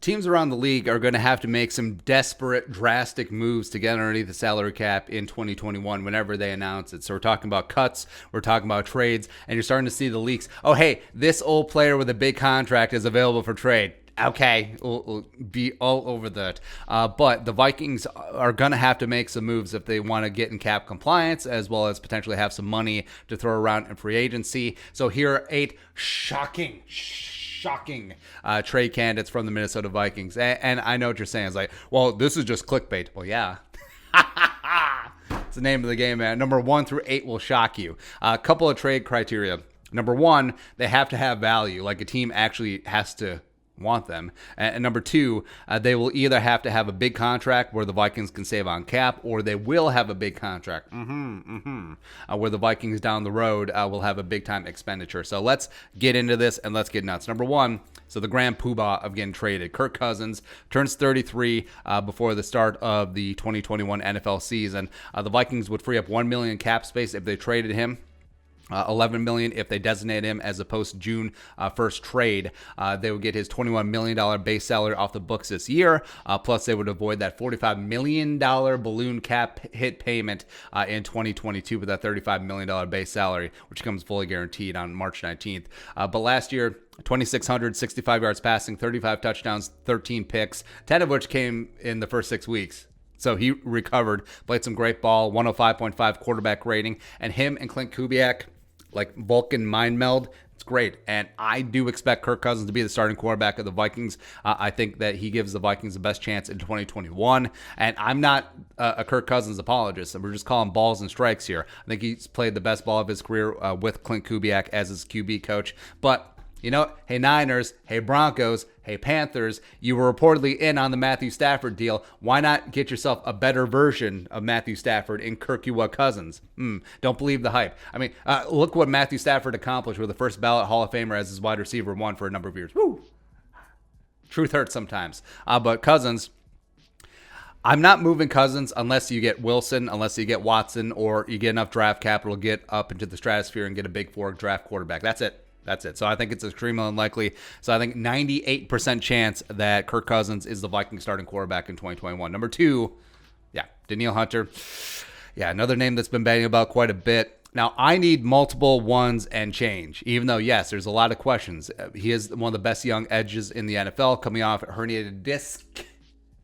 teams around the league are going to have to make some desperate, drastic moves to get underneath the salary cap in 2021 whenever they announce it. So we're talking about cuts, we're talking about trades, and you're starting to see the leaks. Oh, hey, this old player with a big contract is available for trade. Okay, we'll be all over that. But the Vikings are going to have to make some moves if they want to get in cap compliance, as well as potentially have some money to throw around in free agency. So here are 8 shocking trade candidates from the Minnesota Vikings. And I know what you're saying. It's like, well, this is just clickbait. Well, yeah. It's the name of the game, man. Number 1 through 8 will shock you. A couple of trade criteria. Number 1, they have to have value. Like a team actually has to want them. And number 2, they will either have to have a big contract where the Vikings can save on cap, or they will have a big contract where the Vikings down the road will have a big time expenditure. So let's get into this and let's get nuts. Number 1, so the grand poobah of getting traded. Kirk Cousins turns 33 before the start of the 2021 NFL season. The Vikings would free up $1 million cap space if they traded him. $11 million if they designate him as a post-June 1st trade. They would get his $21 million base salary off the books this year. Plus, they would avoid that $45 million balloon cap hit payment in 2022 with that $35 million base salary, which comes fully guaranteed on March 19th. But last year, 2,665 yards passing, 35 touchdowns, 13 picks, 10 of which came in the first 6 weeks. So he recovered, played some great ball, 105.5 quarterback rating, and him and Clint Kubiak, like Vulcan mind meld, it's great. And I do expect Kirk Cousins to be the starting quarterback of the Vikings. I think that he gives the Vikings the best chance in 2021. And I'm not a Kirk Cousins apologist. We're just calling balls and strikes here. I think he's played the best ball of his career with Clint Kubiak as his QB coach. But you know, hey Niners, hey Broncos, hey Panthers, you were reportedly in on the Matthew Stafford deal. Why not get yourself a better version of Matthew Stafford in Kirk Cousins? Don't believe the hype. I mean, look what Matthew Stafford accomplished with the first ballot Hall of Famer as his wide receiver 1 for a number of years. Woo! Truth hurts sometimes. But Cousins, I'm not moving Cousins unless you get Wilson, unless you get Watson, or you get enough draft capital to get up into the stratosphere and get a big 4 draft quarterback. That's it. So I think it's extremely unlikely. So I think 98% chance that Kirk Cousins is the Viking starting quarterback in 2021. Number 2, Danielle Hunter. Yeah, another name that's been banging about quite a bit. Now, I need multiple ones and change, even though, yes, there's a lot of questions. He is one of the best young edges in the NFL, coming off a herniated disc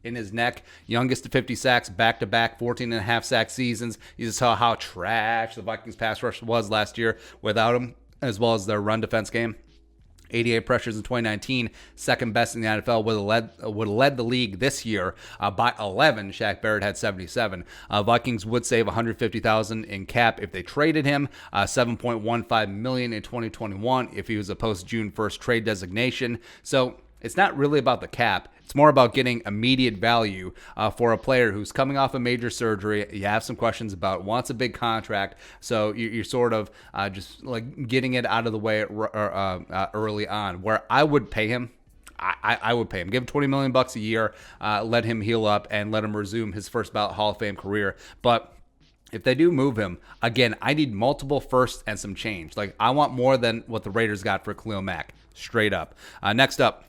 in his neck, youngest to 50 sacks, back-to-back 14.5 sack seasons. You just saw how trash the Vikings pass rush was last year without him, as well as their run defense game. 88 pressures in 2019, second best in the NFL, would have led the league this year by 11. Shaq Barrett had 77. Vikings would save $150,000 in cap if they traded him, $7.15 million in 2021 if he was a post-June 1st trade designation. So it's not really about the cap. It's more about getting immediate value for a player who's coming off a major surgery. You have some questions about, wants a big contract. So you're sort of just like getting it out of the way early on, where I would pay him. I would pay him. Give him $20 million a year, let him heal up, and let him resume his first ballot Hall of Fame career. But if they do move him, again, I need multiple firsts and some change. Like, I want more than what the Raiders got for Khalil Mack, straight up. Next up,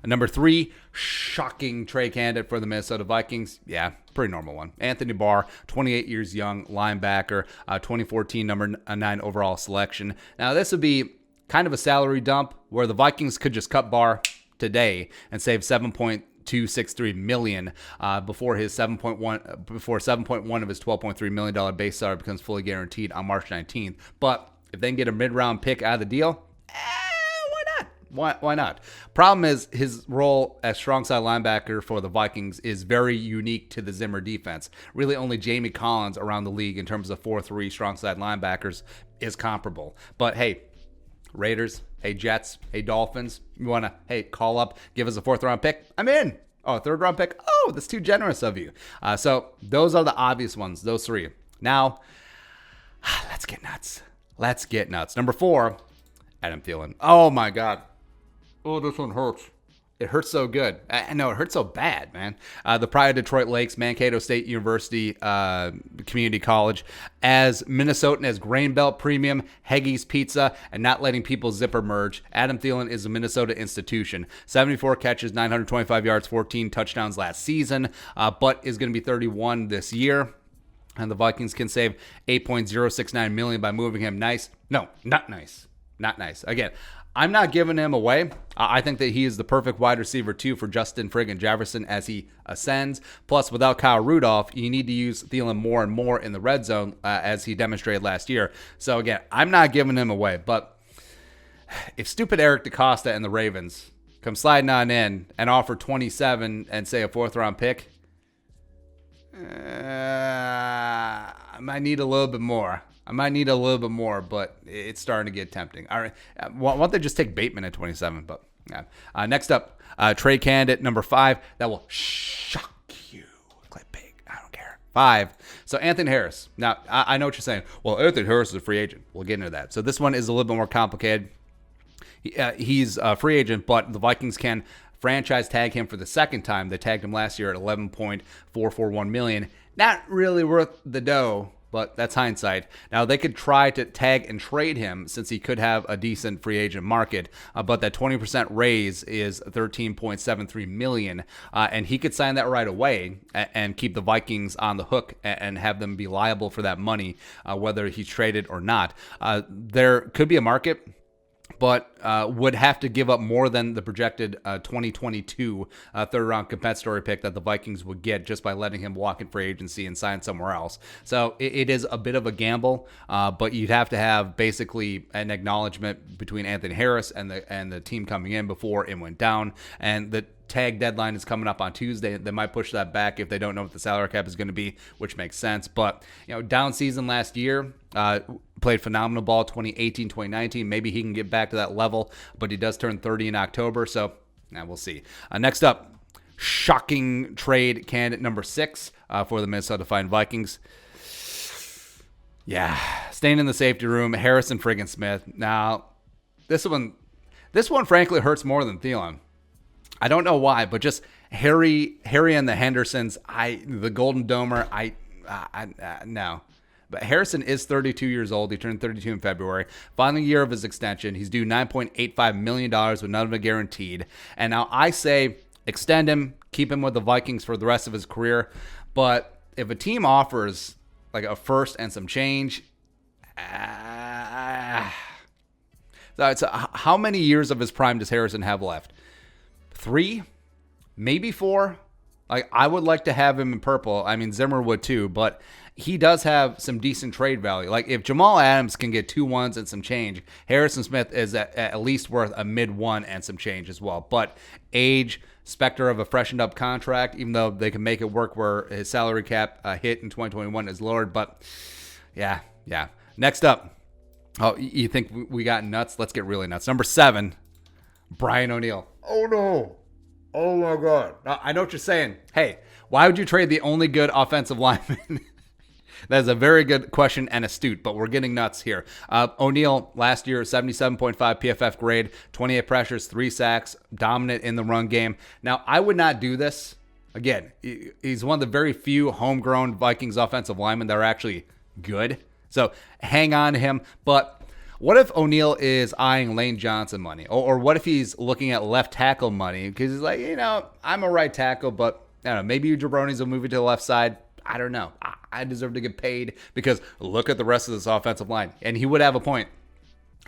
number 3, shocking trade candidate for the Minnesota Vikings. Yeah, pretty normal one. Anthony Barr, 28 years young, linebacker, 2014 number 9 overall selection. Now, this would be kind of a salary dump where the Vikings could just cut Barr today and save $7.263 million before 7.1 of his $12.3 million base salary becomes fully guaranteed on March 19th. But if they can get a mid-round pick out of the deal, why not? Problem is, his role as strong side linebacker for the Vikings is very unique to the Zimmer defense. Really, only Jamie Collins around the league in terms of 4-3 strong side linebackers is comparable. But hey, Raiders, hey Jets, hey Dolphins, you want to, hey, call up, give us a 4th round pick? I'm in. Oh, 3rd round pick? Oh, that's too generous of you. So those are the obvious ones, those 3. Now, let's get nuts. Number 4, Adam Thielen. Oh my God. Oh, this one hurts. It hurts so good. I know it hurts so bad, man. The Pride of Detroit Lakes, Mankato State University Community College, as Minnesotan as Grain Belt Premium, Heggie's Pizza, and not letting people zipper merge. Adam Thielen is a Minnesota institution. 74 catches, 925 yards, 14 touchdowns last season, but is going to be 31 this year. And the Vikings can save $8.069 million by moving him. Nice? No, not nice. Not nice. Again, I'm not giving him away. I think that he is the perfect wide receiver, too, for Justin friggin' Jefferson as he ascends. Plus, without Kyle Rudolph, you need to use Thielen more and more in the red zone, as he demonstrated last year. So, again, I'm not giving him away. But if stupid Eric DeCosta and the Ravens come sliding on in and offer 27 and, say, a fourth-round pick, I might need a little bit more. But it's starting to get tempting. All right, why don't they just take Bateman at 27? But yeah. Next up, trade candidate number 5 that will shock you. Click big. I don't care. 5. So Anthony Harris. Now, I know what you're saying. Well, Anthony Harris is a free agent. We'll get into that. So this one is a little bit more complicated. He's a free agent, but the Vikings can franchise tag him for the second time. They tagged him last year at $11.441 million. Not really worth the dough, but that's hindsight. Now, they could try to tag and trade him since he could have a decent free agent market, but that 20% raise is $13.73 million, and he could sign that right away and keep the Vikings on the hook and have them be liable for that money, whether he's traded or not. There could be a market, but would have to give up more than the projected 2022 third-round compensatory pick that the Vikings would get just by letting him walk in free agency and sign somewhere else. So it is a bit of a gamble, but you'd have to have basically an acknowledgement between Anthony Harris and the team coming in before it went down. And the tag deadline is coming up on Tuesday. They might push that back if they don't know what the salary cap is going to be, which makes sense. But, down season last year, played phenomenal ball 2018, 2019. Maybe he can get back to that level, but he does turn 30 in October. So we'll see. Next up, shocking trade candidate number 6 for the Minnesota Vikings. Yeah, staying in the safety room, Harrison friggin' Smith. Now, this one frankly hurts more than Thielen. I don't know why, but just Harry and the Hendersons, the Golden Domer, no. But Harrison is 32 years old. He turned 32 in February. Final year of his extension. He's due $9.85 million with none of it guaranteed. And now I say extend him, keep him with the Vikings for the rest of his career. But if a team offers like a first and some change, so how many years of his prime does Harrison have left? 3, maybe 4. Like, I would like to have him in purple. I mean, Zimmer would too, but he does have some decent trade value. Like, if Jamal Adams can get 2 1s and some change, Harrison Smith is at least worth a mid-1 and some change as well. But age, specter of a freshened up contract, even though they can make it work where his salary cap hit in 2021 is lowered. But yeah. Next up. Oh, you think we got nuts? Let's get really nuts. Number 7, Brian ONeill. Oh, no. Oh, my God. I know what you're saying. Hey, why would you trade the only good offensive lineman? That is a very good question and astute, but we're getting nuts here. ONeill last year, 77.5 PFF grade, 28 pressures, 3 sacks, dominant in the run game. Now, I would not do this. Again, he's one of the very few homegrown Vikings offensive linemen that are actually good. So hang on to him. But what if ONeill is eyeing Lane Johnson money? Or what if he's looking at left tackle money? Because he's like, I'm a right tackle, but I don't know, maybe you jabronis will move it to the left side. I don't know. I deserve to get paid because look at the rest of this offensive line. And he would have a point.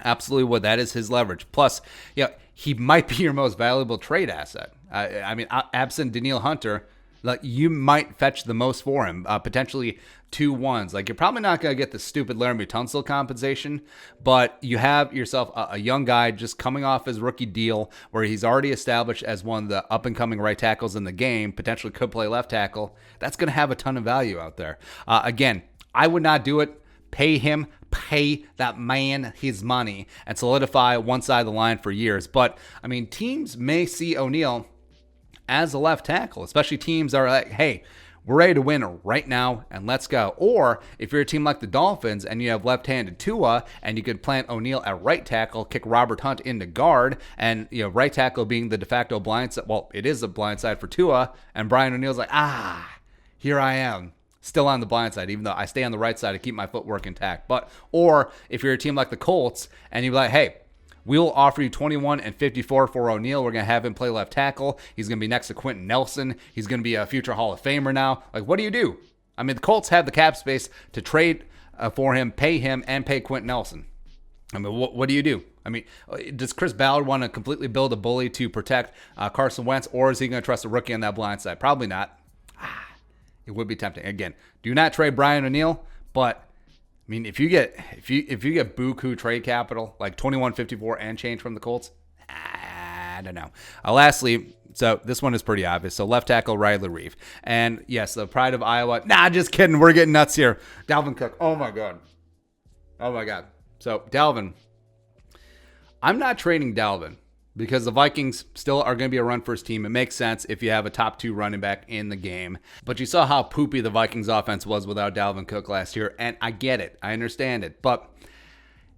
Absolutely would. That is his leverage. Plus, he might be your most valuable trade asset. I mean, absent Danielle Hunter, like, you might fetch the most for him, potentially 2 1s. Like, you're probably not going to get the stupid Laramie Tunsil compensation, but you have yourself a young guy just coming off his rookie deal where he's already established as one of the up-and-coming right tackles in the game, potentially could play left tackle. That's going to have a ton of value out there. Again, I would not do it. Pay that man his money and solidify one side of the line for years. But, I mean, teams may see ONeill as a left tackle, especially teams are like, hey, we're ready to win right now and let's go. Or if you're a team like the Dolphins and you have left-handed Tua and you could plant ONeill at right tackle, kick Robert Hunt into guard, and right tackle being the de facto blind side. Well, it is a blind side for Tua, and Brian O'Neill's like, here I am. Still on the blind side, even though I stay on the right side to keep my footwork intact. Or if you're a team like the Colts and you're like, hey, we'll offer you 21 and 54 for ONeill. We're going to have him play left tackle. He's going to be next to Quentin Nelson. He's going to be a future Hall of Famer now. Like, what do you do? I mean, the Colts have the cap space to trade for him, pay him, and pay Quentin Nelson. I mean, what do you do? I mean, does Chris Ballard want to completely build a bully to protect Carson Wentz, or is he going to trust a rookie on that blind side? Probably not. It would be tempting. Again, do not trade Brian O'Neill, but I mean, if you get buku trade capital, like 21.54 and change from the Colts, I don't know. Lastly, so this one is pretty obvious. So left tackle Riley Reeve. And yes, the pride of Iowa. Nah, just kidding. We're getting nuts here. Dalvin Cook. Oh my God. So Dalvin, I'm not trading Dalvin because the Vikings still are going to be a run-first team. It makes sense if you have a top 2 running back in the game. But you saw how poopy the Vikings offense was without Dalvin Cook last year, and I get it. I understand it. But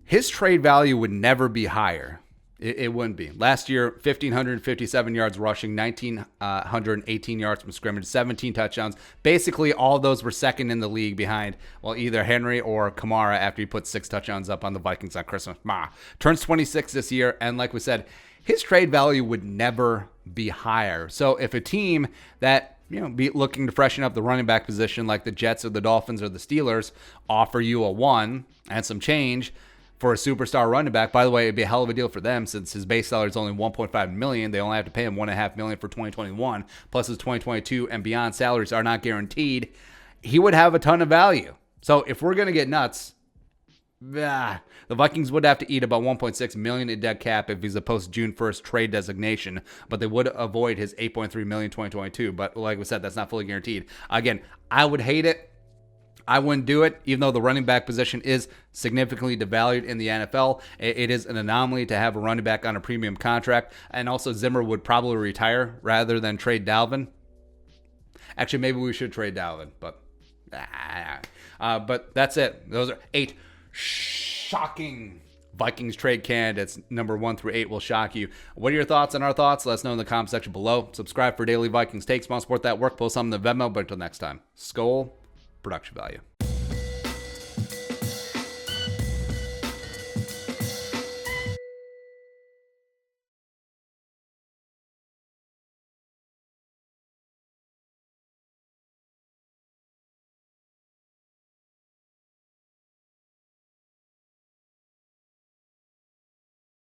his trade value would never be higher. It wouldn't be. Last year, 1,557 yards rushing, 1,918 yards from scrimmage, 17 touchdowns. Basically, all of those were second in the league behind, well, either Henry or Kamara after he put 6 touchdowns up on the Vikings on Christmas. Turns 26 this year, and like we said, his trade value would never be higher. So if a team that be looking to freshen up the running back position like the Jets or the Dolphins or the Steelers offer you a 1 and some change for a superstar running back, by the way, it'd be a hell of a deal for them since his base salary is only $1.5 million. They only have to pay him $1.5 million for 2021, plus his 2022 and beyond salaries are not guaranteed. He would have a ton of value. So if we're gonna get nuts, the Vikings would have to eat about $1.6 million in dead cap if he's a post-June 1st trade designation, but they would avoid his $8.3 million 2022. But like we said, that's not fully guaranteed. Again, I would hate it. I wouldn't do it, even though the running back position is significantly devalued in the NFL. It is an anomaly to have a running back on a premium contract, and also Zimmer would probably retire rather than trade Dalvin. Actually, maybe we should trade Dalvin, but that's it. Those are 8 shocking Vikings trade candidates. Number 1 through 8 will shock you. What are your thoughts on our thoughts? Let us know in the comment section below. Subscribe for daily Vikings takes. Want to support that work? Post some in the Venmo. But until next time, Skol production value.